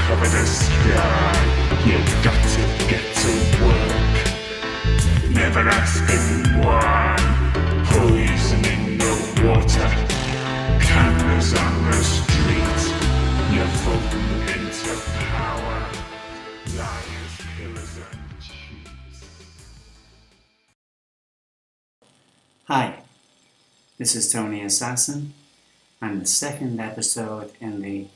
cover the sky. You got to get to work. Never asking why. Poison in the water. Cameras on the street. You're voting into power. Liars, killers, and cheats. Hi, this is Tony Assassin, and the second episode in the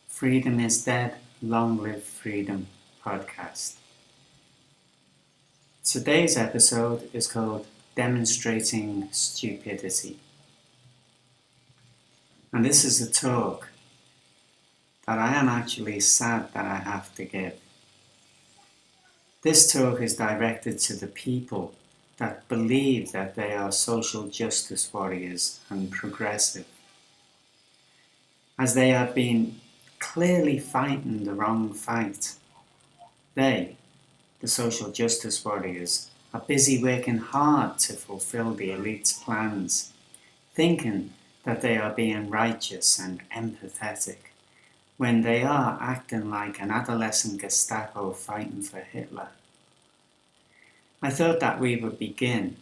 Freedom is Dead, Long Live Freedom podcast. Today's episode is called Demonstrating Stupidity. And this is a talk that I am actually sad that I have to give. This talk is directed to the people that believe that they are social justice warriors and progressive, as they have been clearly fighting the wrong fight. They, the social justice warriors, are busy working hard to fulfill the elite's plans, thinking that they are being righteous and empathetic, when they are acting like an adolescent Gestapo fighting for Hitler. I thought that we would begin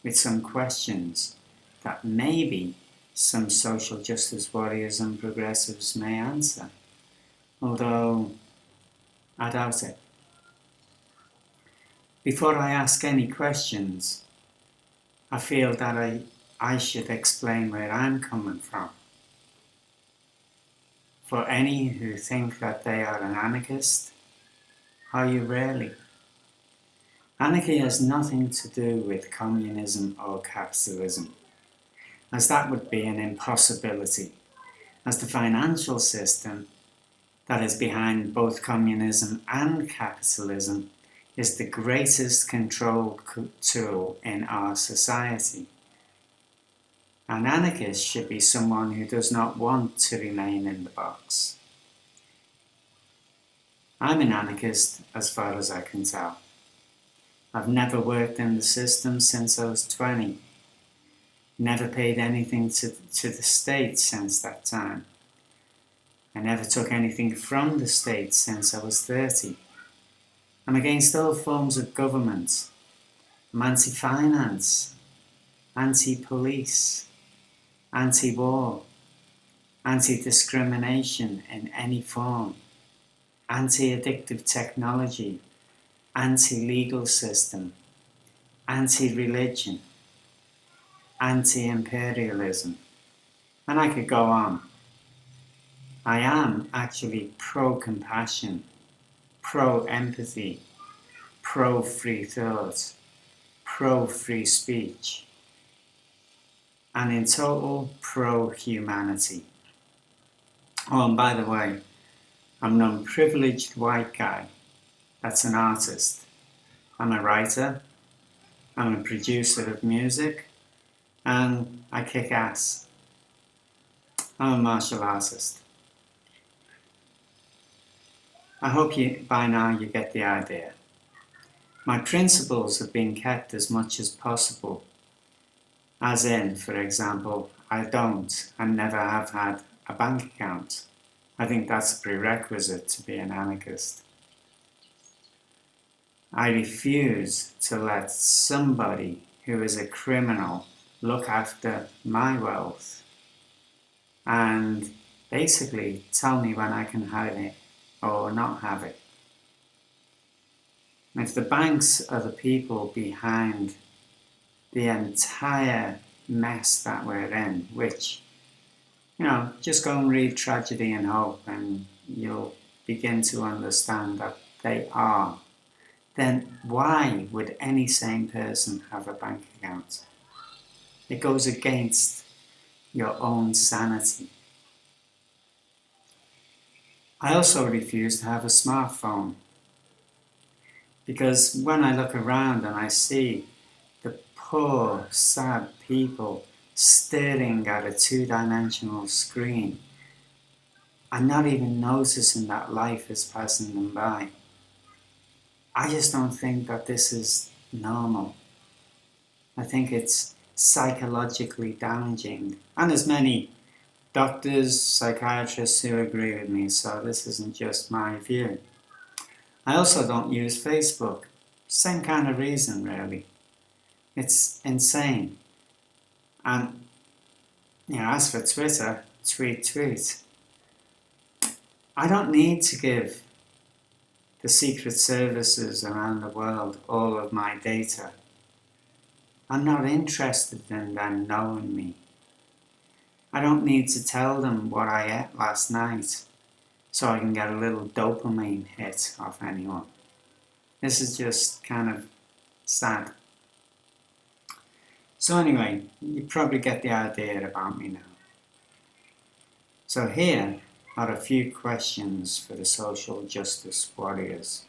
with some questions that maybe some social justice warriors and progressives may answer, although I doubt it. Before I ask any questions, I feel that I should explain where I'm coming from. For any who think that they are an anarchist, are you really? Anarchy has nothing to do with communism or capitalism, as that would be an impossibility, as the financial system that is behind both communism and capitalism is the greatest control tool in our society. An anarchist should be someone who does not want to remain in the box. I'm an anarchist as far as I can tell. I've never worked in the system since I was 20. Never paid anything to the state since that time. I never took anything from the state since I was 30. I'm against all forms of government. I'm anti-finance, anti-police, anti-war, anti-discrimination in any form, anti-addictive technology, anti-legal system, anti-religion, anti-imperialism, and I could go on. I am actually pro-compassion, pro-empathy, pro-free thought, pro-free speech, and in total pro-humanity. Oh, and by the way, I'm an unprivileged white guy that's an artist. I'm a writer, I'm a producer of music, and I kick ass. I'm a martial artist. I hope by now you get the idea. My principles have been kept as much as possible. As in, for example, I don't and never have had a bank account. I think that's a prerequisite to be an anarchist. I refuse to let somebody who is a criminal look after my wealth and basically tell me when I can have it or not have it. If the banks are the people behind the entire mess that we're in, which, just go and read Tragedy and Hope and you'll begin to understand that they are, then why would any sane person have a bank account? It goes against your own sanity. I also refuse to have a smartphone, because when I look around and I see the poor, sad people staring at a two-dimensional screen and not even noticing that life is passing them by, I just don't think that this is normal. I think it's psychologically damaging, and as many doctors, psychiatrists who agree with me, so this isn't just my view. I also don't use Facebook. Same kind of reason, really. It's insane. And, as for Twitter, tweet. I don't need to give the secret services around the world all of my data. I'm not interested in them knowing me. I don't need to tell them what I ate last night so I can get a little dopamine hit off anyone. This is just kind of sad. So anyway, you probably get the idea about me now. So here are a few questions for the social justice warriors.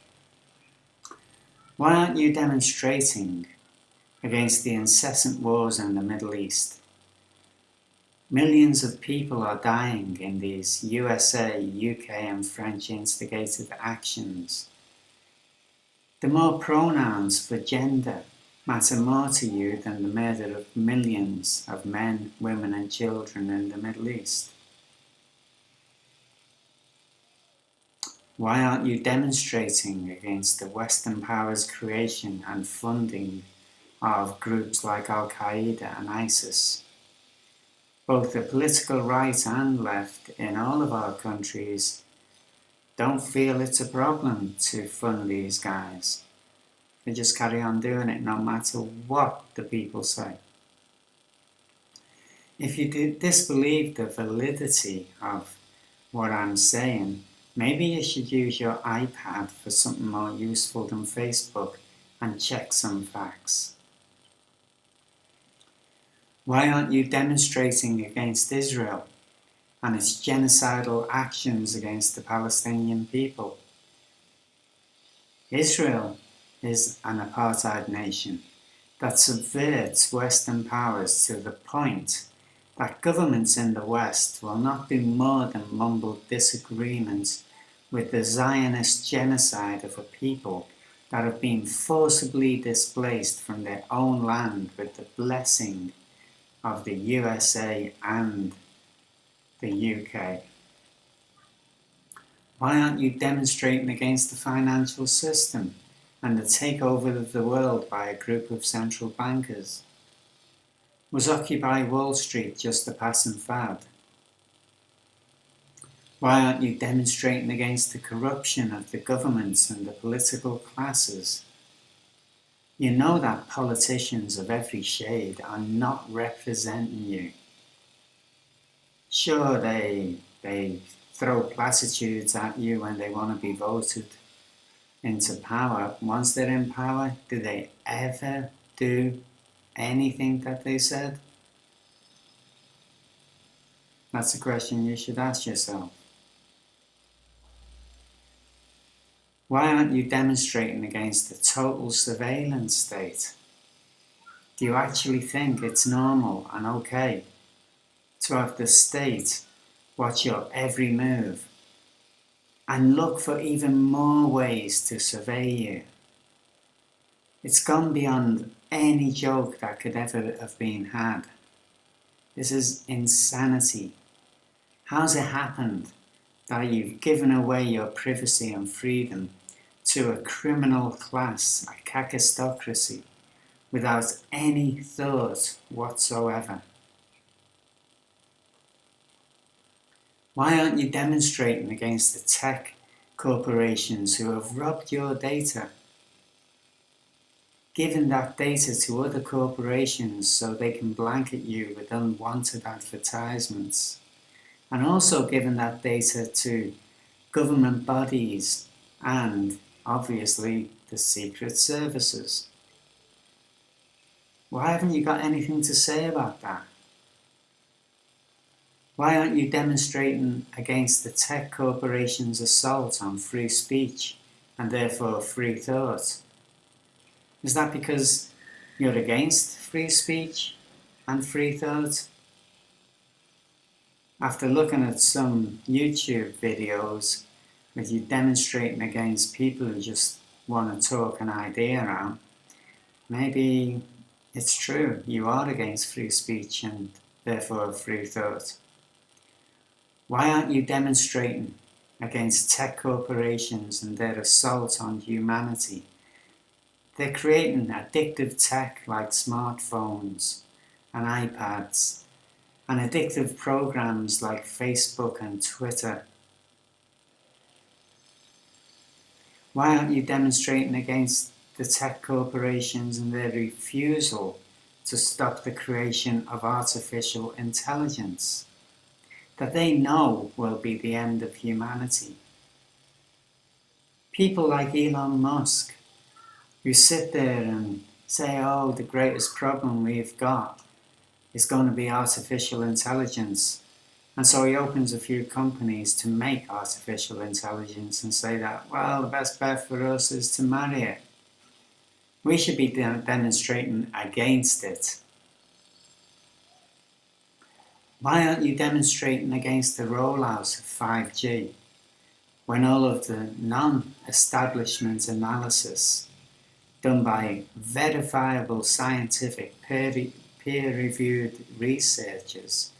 Why aren't you demonstrating against the incessant wars in the Middle East? Millions of people are dying in these USA, UK and French instigated actions. The more pronouns for gender matter more to you than the murder of millions of men, women and children in the Middle East. Why aren't you demonstrating against the Western powers' creation and funding of groups like Al-Qaeda and ISIS? Both the political right and left in all of our countries don't feel it's a problem to fund these guys. They just carry on doing it no matter what the people say. If you disbelieve the validity of what I'm saying, maybe you should use your iPad for something more useful than Facebook and check some facts. Why aren't you demonstrating against Israel and its genocidal actions against the Palestinian people? Israel is an apartheid nation that subverts Western powers to the point that governments in the West will not do more than mumble disagreements with the Zionist genocide of a people that have been forcibly displaced from their own land with the blessing of the USA and the UK. Why aren't you demonstrating against the financial system and the takeover of the world by a group of central bankers? Was Occupy Wall Street just a passing fad? Why aren't you demonstrating against the corruption of the governments and the political classes? You know that politicians of every shade are not representing you. Sure, they throw platitudes at you when they want to be voted into power. Once they're in power, do they ever do anything that they said? That's a question you should ask yourself. Why aren't you demonstrating against the total surveillance state? Do you actually think it's normal and okay to have the state watch your every move and look for even more ways to survey you? It's gone beyond any joke that could ever have been had. This is insanity. How's it happened that you've given away your privacy and freedom to a criminal class, a kakistocracy, without any thought whatsoever? Why aren't you demonstrating against the tech corporations who have robbed your data, given that data to other corporations so they can blanket you with unwanted advertisements, and also given that data to government bodies and, obviously, the secret services? Why haven't you got anything to say about that? Why aren't you demonstrating against the tech corporations' assault on free speech and therefore free thought? Is that because you're against free speech and free thought? After looking at some YouTube videos with you demonstrating against people who just want to talk an idea out, maybe it's true, you are against free speech and therefore free thought. Why aren't you demonstrating against tech corporations and their assault on humanity? They're creating addictive tech like smartphones and iPads, and addictive programs like Facebook and Twitter. Why aren't you demonstrating against the tech corporations and their refusal to stop the creation of artificial intelligence that they know will be the end of humanity? People like Elon Musk, who sit there and say, oh, the greatest problem we've got is going to be artificial intelligence. And so he opens a few companies to make artificial intelligence and say that, well, the best bet for us is to marry it. We should be demonstrating against it. Why aren't you demonstrating against the rollout of 5G when all of the non-establishment analysis done by verifiable scientific peer-reviewed researchers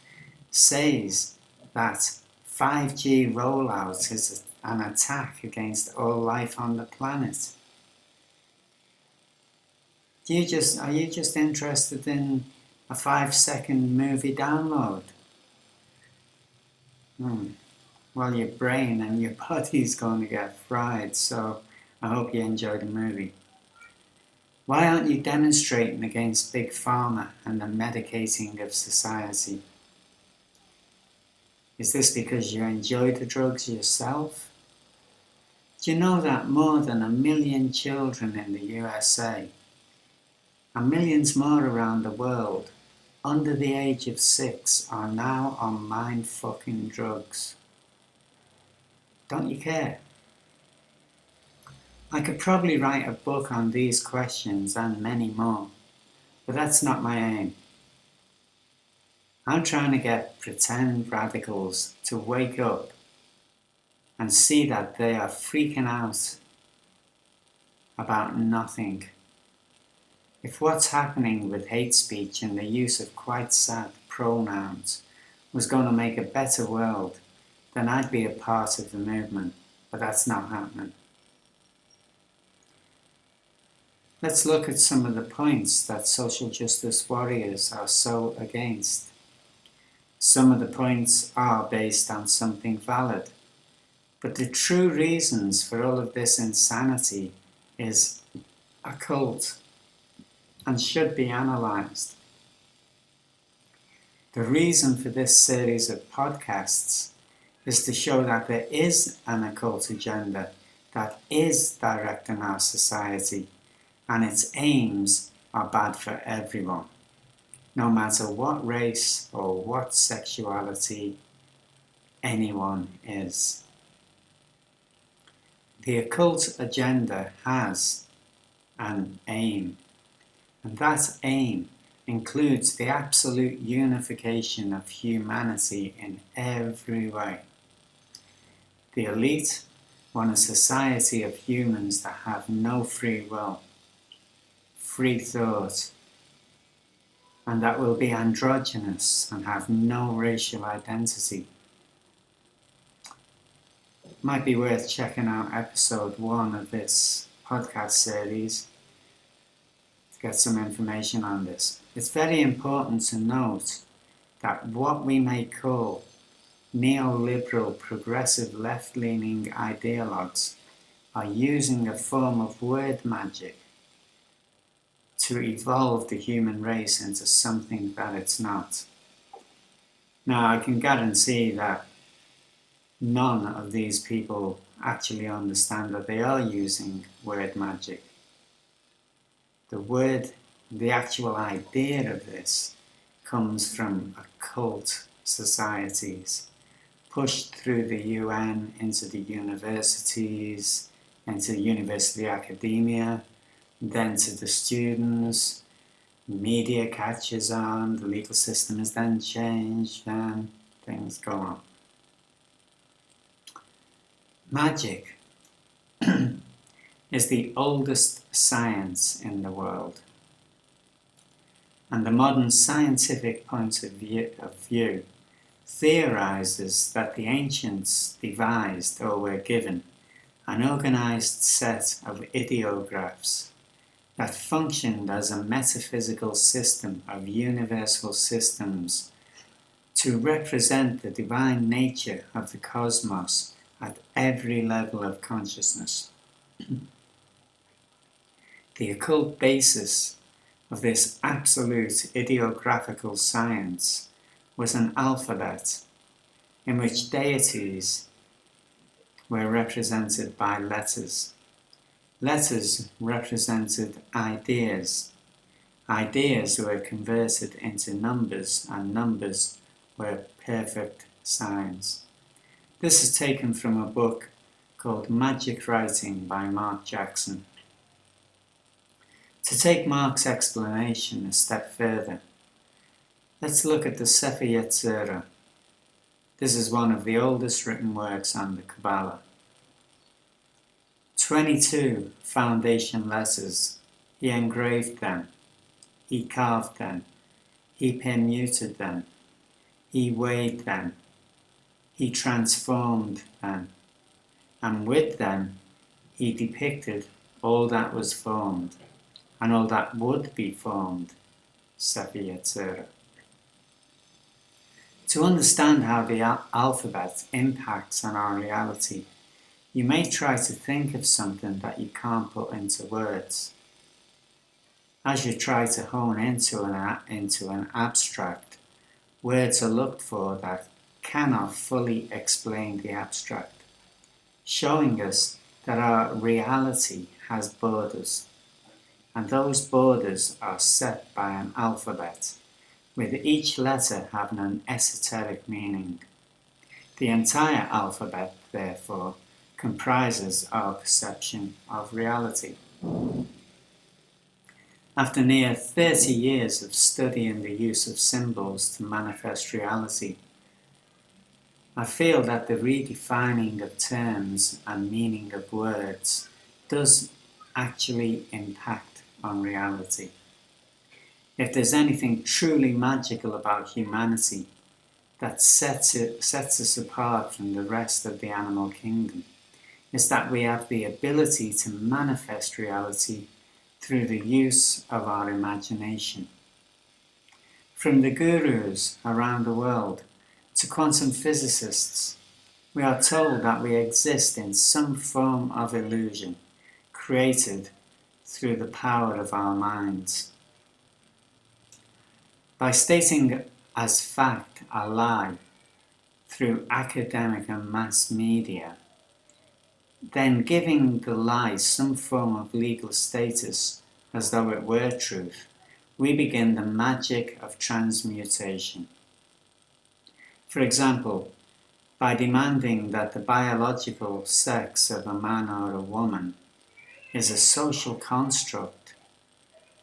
says that 5G rollout is an attack against all life on the planet? Are you just interested in a 5-second movie download? Well, your brain and your body's going to get fried, so I hope you enjoy the movie. Why aren't you demonstrating against Big Pharma and the medicating of society? Is this because you enjoy the drugs yourself? Do you know that more than 1 million children in the USA and millions more around the world under the age of 6 are now on mind-fucking drugs? Don't you care? I could probably write a book on these questions and many more, but that's not my aim. I'm trying to get pretend radicals to wake up and see that they are freaking out about nothing. If what's happening with hate speech and the use of quite sad pronouns was going to make a better world, then I'd be a part of the movement, but that's not happening. Let's look at some of the points that social justice warriors are so against. Some of the points are based on something valid, but the true reasons for all of this insanity is occult and should be analysed. The reason for this series of podcasts is to show that there is an occult agenda that is directing our society, and its aims are bad for everyone, no matter what race or what sexuality anyone is. The occult agenda has an aim, and that aim includes the absolute unification of humanity in every way. The elite want a society of humans that have no free will, free thought, and that will be androgynous and have no racial identity. Might be worth checking out episode 1 of this podcast series to get some information on this. It's very important to note that what we may call neoliberal progressive left-leaning ideologues are using a form of word magic to evolve the human race into something that it's not. Now, I can guarantee that none of these people actually understand that they are using word magic. The actual idea of this comes from occult societies, pushed through the UN into the universities, into university academia, then to the students. Media catches on, the legal system is then changed, and things go on. Magic is the oldest science in the world, and the modern scientific point of view theorizes that the ancients devised or were given an organized set of ideographs that functioned as a metaphysical system of universal systems to represent the divine nature of the cosmos at every level of consciousness. The occult basis of this absolute ideographical science was an alphabet in which deities were represented by letters. Letters represented ideas. Ideas were converted into numbers, and numbers were perfect signs. This is taken from a book called Magic Writing by Mark Jackson. To take Mark's explanation a step further, let's look at the Sefer Yetzirah. This is one of the oldest written works on the Kabbalah. 22 foundation letters. He engraved them. He carved them. He permuted them. He weighed them. He transformed them. And with them, he depicted all that was formed and all that would be formed. Sefer Yetzirah. To understand how the alphabet impacts on our reality, you may try to think of something that you can't put into words. As you try to hone into an abstract, words are looked for that cannot fully explain the abstract, showing us that our reality has borders, and those borders are set by an alphabet, with each letter having an esoteric meaning. The entire alphabet, therefore, comprises our perception of reality. After near 30 years of studying the use of symbols to manifest reality, I feel that the redefining of terms and meaning of words does actually impact on reality. If there's anything truly magical about humanity that sets us apart from the rest of the animal kingdom, it's that we have the ability to manifest reality through the use of our imagination. From the gurus around the world to quantum physicists, we are told that we exist in some form of illusion created through the power of our minds. By stating as fact a lie through academic and mass media, then giving the lie some form of legal status as though it were truth, we begin the magic of transmutation. For example, by demanding that the biological sex of a man or a woman is a social construct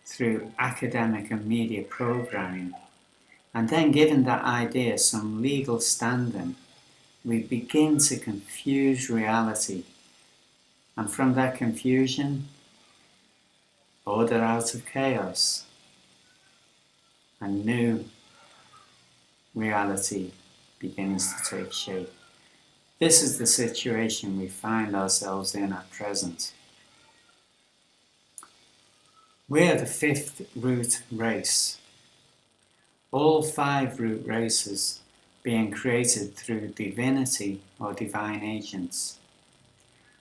through academic and media programming, and then giving that idea some legal standing, we begin to confuse reality, and from that confusion, order out of chaos, a new reality begins to take shape. This is the situation we find ourselves in at present. We are the fifth root race. All 5 root races being created through divinity or divine agents.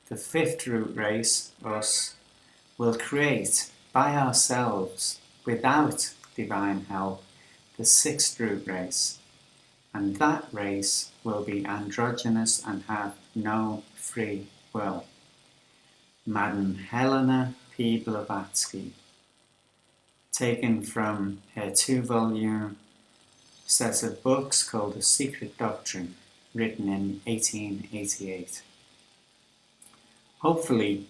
The 5th root race, us, will create by ourselves, without divine help, the 6th root race, and that race will be androgynous and have no free will. Madame Helena P. Blavatsky, taken from her 2-volume set of books called The Secret Doctrine, written in 1888. Hopefully,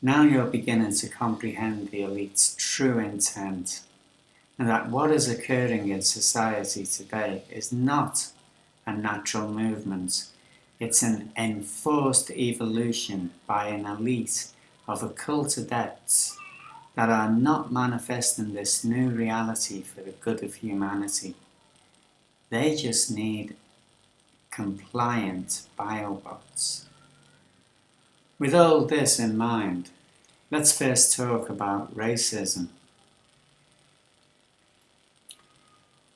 now you're beginning to comprehend the elite's true intent, and that what is occurring in society today is not a natural movement. It's an enforced evolution by an elite of occult adepts that are not manifesting this new reality for the good of humanity. They just need compliant biobots. With all this in mind, let's first talk about racism.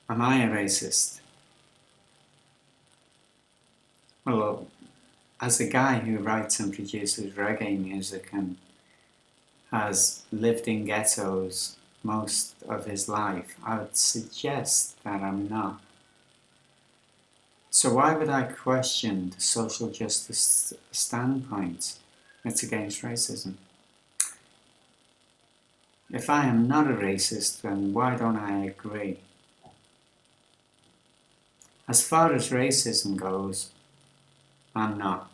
Am I a racist? Well, as a guy who writes and produces reggae music and has lived in ghettos most of his life, I would suggest that I'm not. So why would I question the social justice standpoint? It's against racism. If I am not a racist, then why don't I agree? As far as racism goes, I'm not.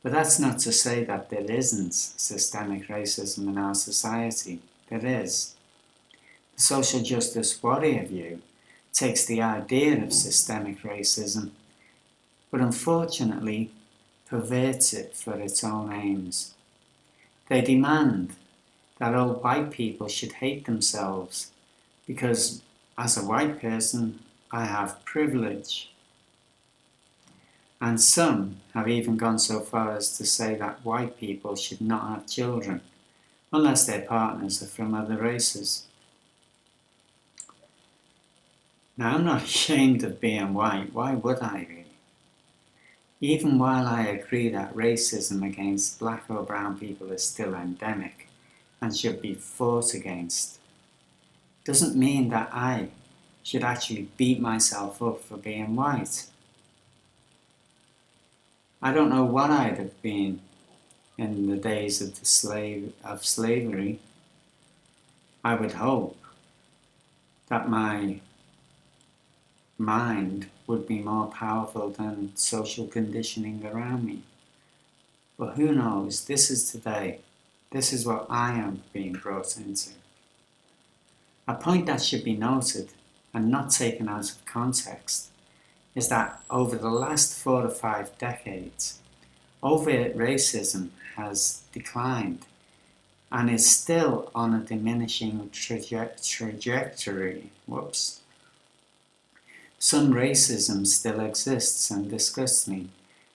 But that's not to say that there isn't systemic racism in our society. There is. The social justice warrior view takes the idea of systemic racism, but unfortunately perverts it for its own aims. They demand that all white people should hate themselves because, as a white person, I have privilege. And some have even gone so far as to say that white people should not have children unless their partners are from other races. Now, I'm not ashamed of being white. Why would I be? Even while I agree that racism against black or brown people is still endemic and should be fought against, doesn't mean that I should actually beat myself up for being white. I don't know what I'd have been in the days of slavery. I would hope that my mind would be more powerful than social conditioning around me. But who knows? This is today. This is what I am being brought into. A point that should be noted and not taken out of context is that over the last 4 to 5 decades, overt racism has declined and is still on a diminishing trajectory. Some racism still exists and disgusts me,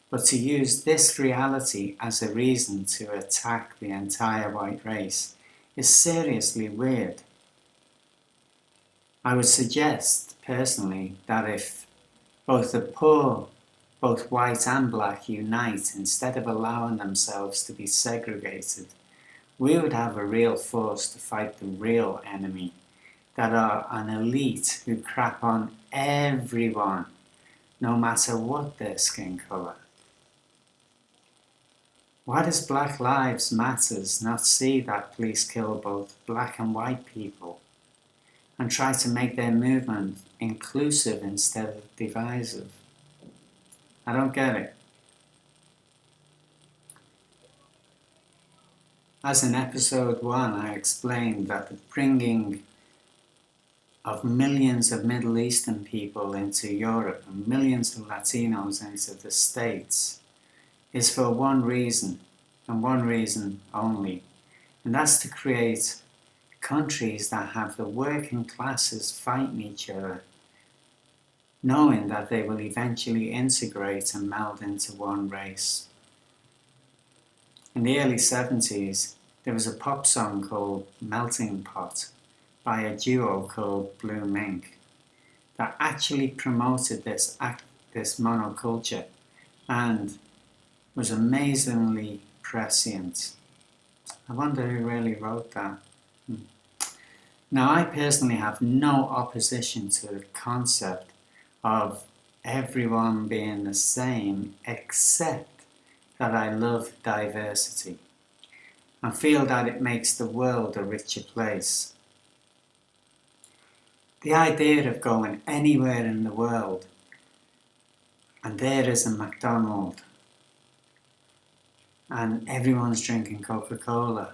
but to use this reality as a reason to attack the entire white race is seriously weird. I would suggest, personally, that if both the poor, both white and black, unite instead of allowing themselves to be segregated, we would have a real force to fight the real enemy, that are an elite who crap on everyone, no matter what their skin colour. Why does Black Lives Matters not see that police kill both black and white people and try to make their movement inclusive instead of divisive? I don't get it. As in episode 1, I explained that the bringing of millions of Middle Eastern people into Europe and millions of Latinos into the States is for one reason, and one reason only, and that's to create countries that have the working classes fighting each other, knowing that they will eventually integrate and meld into one race. In the early 70s, there was a pop song called Melting Pot by a duo called Blue Mink that actually promoted this monoculture and was amazingly prescient. I wonder who really wrote that. Now, I personally have no opposition to the concept of everyone being the same, except that I love diversity and feel that it makes the world a richer place. The idea of going anywhere in the world and there is a McDonald's and everyone's drinking Coca-Cola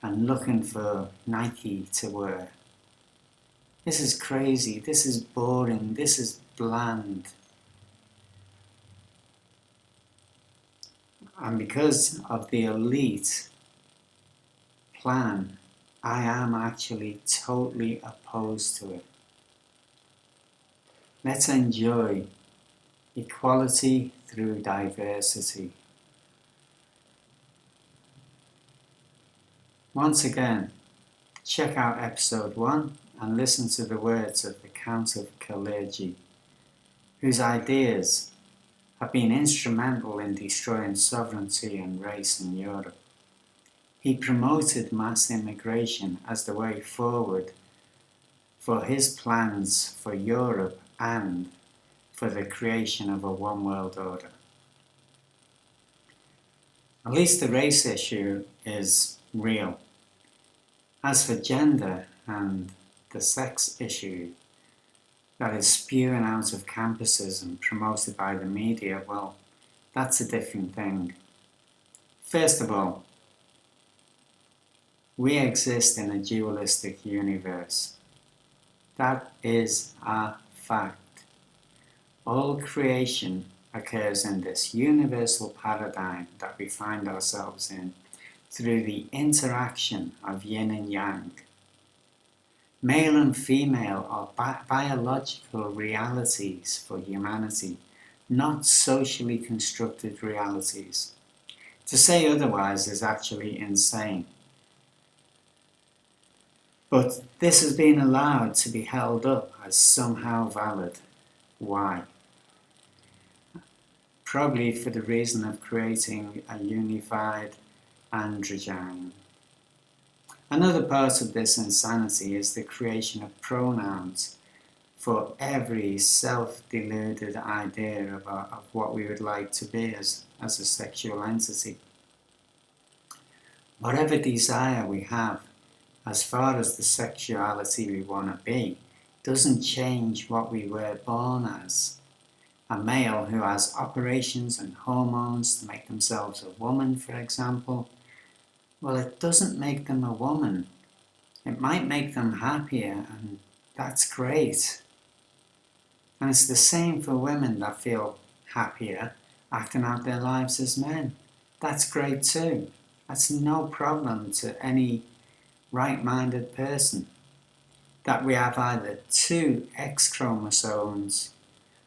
and looking for Nike to wear. This is crazy, this is boring, this is bland. And because of the elite plan, I am actually totally opposed to it. Let's enjoy equality through diversity. Once again, check out episode 1 and listen to the words of the Count of Kalergi, whose ideas have been instrumental in destroying sovereignty and race in Europe. He promoted mass immigration as the way forward for his plans for Europe and for the creation of a one world order. At least the race issue is real. As for gender and the sex issue that is spewing out of campuses and promoted by the media, well, that's a different thing. First of all, we exist in a dualistic universe. That is a fact. All creation occurs in this universal paradigm that we find ourselves in through the interaction of yin and yang. Male and female are biological realities for humanity, not socially constructed realities. To say otherwise is actually insane. But this has been allowed to be held up as somehow valid. Why? Probably for the reason of creating a unified androgyne. Another part of this insanity is the creation of pronouns for every self-deluded idea of what we would like to be as a sexual entity. Whatever desire we have, as far as the sexuality we want to be, doesn't change what we were born as. A male who has operations and hormones to make themselves a woman, for example, well, it doesn't make them a woman. It might make them happier, and that's great. And it's the same for women that feel happier acting out their lives as men. That's great too. That's no problem to any right-minded person. That we have either 2 X chromosomes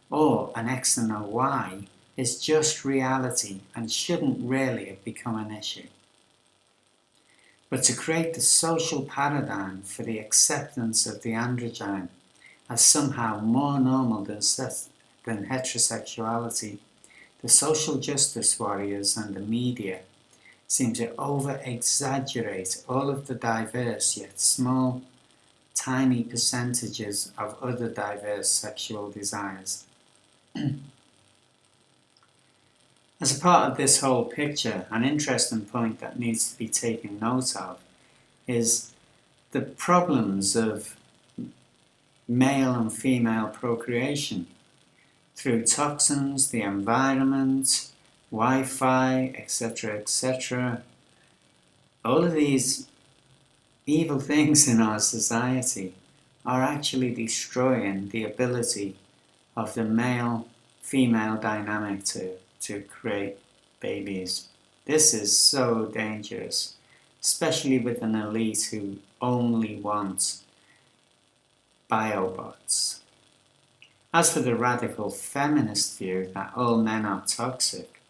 or an X and a Y is just reality and shouldn't really have become an issue. But to create the social paradigm for the acceptance of the androgyne as somehow more normal than heterosexuality, the social justice warriors and the media seem to over-exaggerate all of the diverse yet small, tiny percentages of other diverse sexual desires. As a part of this whole picture, an interesting point that needs to be taken note of is the problems of male and female procreation through toxins, the environment, Wi-Fi, etc., etc. All of these evil things in our society are actually destroying the ability of the male-female dynamic to create babies. This is so dangerous, especially with an elite who only wants biobots. As for the radical feminist view that all men are toxic,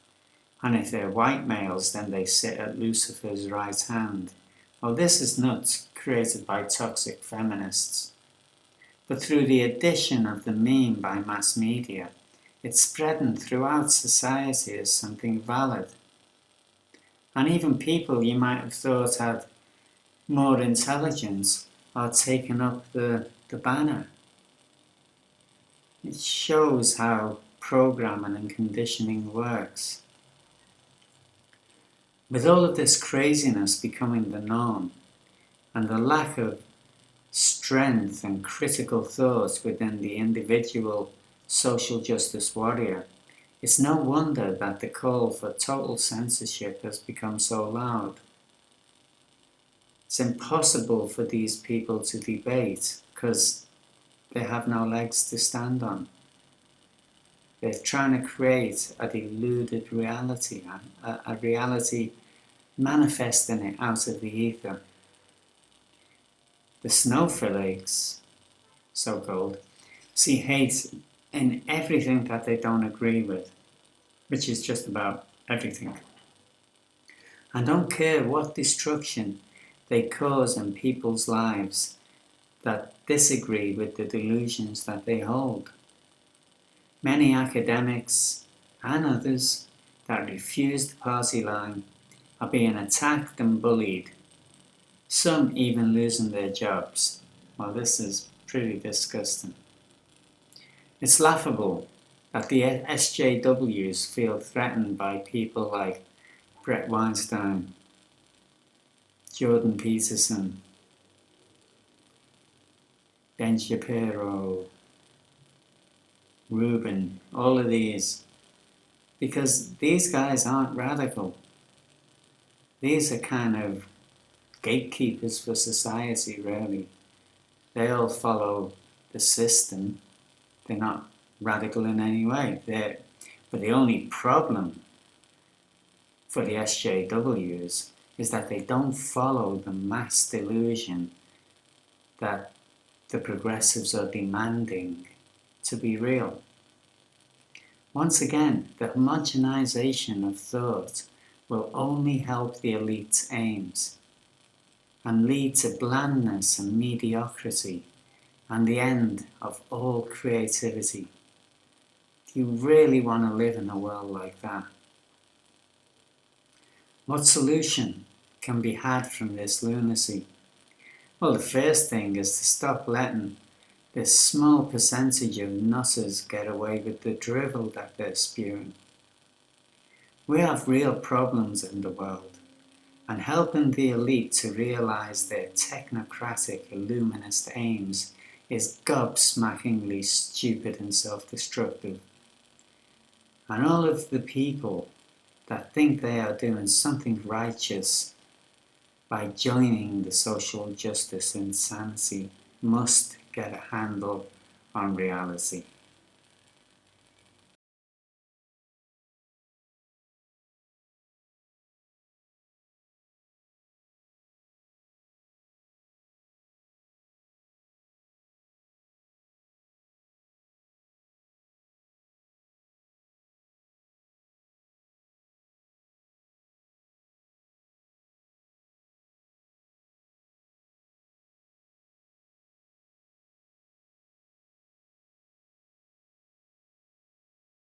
and if they're white males then they sit at Lucifer's right hand, well, this is not created by toxic feminists, but through the addition of the meme by mass media. It's spreading throughout society as something valid. And even people you might have thought had more intelligence are taking up the banner. It shows how programming and conditioning works. With all of this craziness becoming the norm, and the lack of strength and critical thought within the individual social justice warrior, it's no wonder that the call for total censorship has become so loud. It's impossible for these people to debate because they have no legs to stand on. They're trying to create a deluded reality, a reality manifesting it out of the ether. The snowflakes, so-called, see hate in everything that they don't agree with, which is just about everything. And don't care what destruction they cause in people's lives that disagree with the delusions that they hold. Many academics and others that refuse the party line are being attacked and bullied, some even losing their jobs. Well, this is pretty disgusting. It's laughable that the SJWs feel threatened by people like Brett Weinstein, Jordan Peterson, Ben Shapiro, Rubin, all of these, because these guys aren't radical. These are kind of gatekeepers for society, really. They all follow the system. They're not radical in any way. But the only problem for the SJWs is that they don't follow the mass delusion that the progressives are demanding to be real. Once again, the homogenization of thought will only help the elite's aims and lead to blandness and mediocrity and the end of all creativity. Do you really want to live in a world like that? What solution can be had from this lunacy? Well, the first thing is to stop letting this small percentage of nutters get away with the drivel that they're spewing. We have real problems in the world, and helping the elite to realize their technocratic, illuminist aims is gobsmackingly stupid and self-destructive. And all of the people that think they are doing something righteous by joining the social justice insanity must get a handle on reality.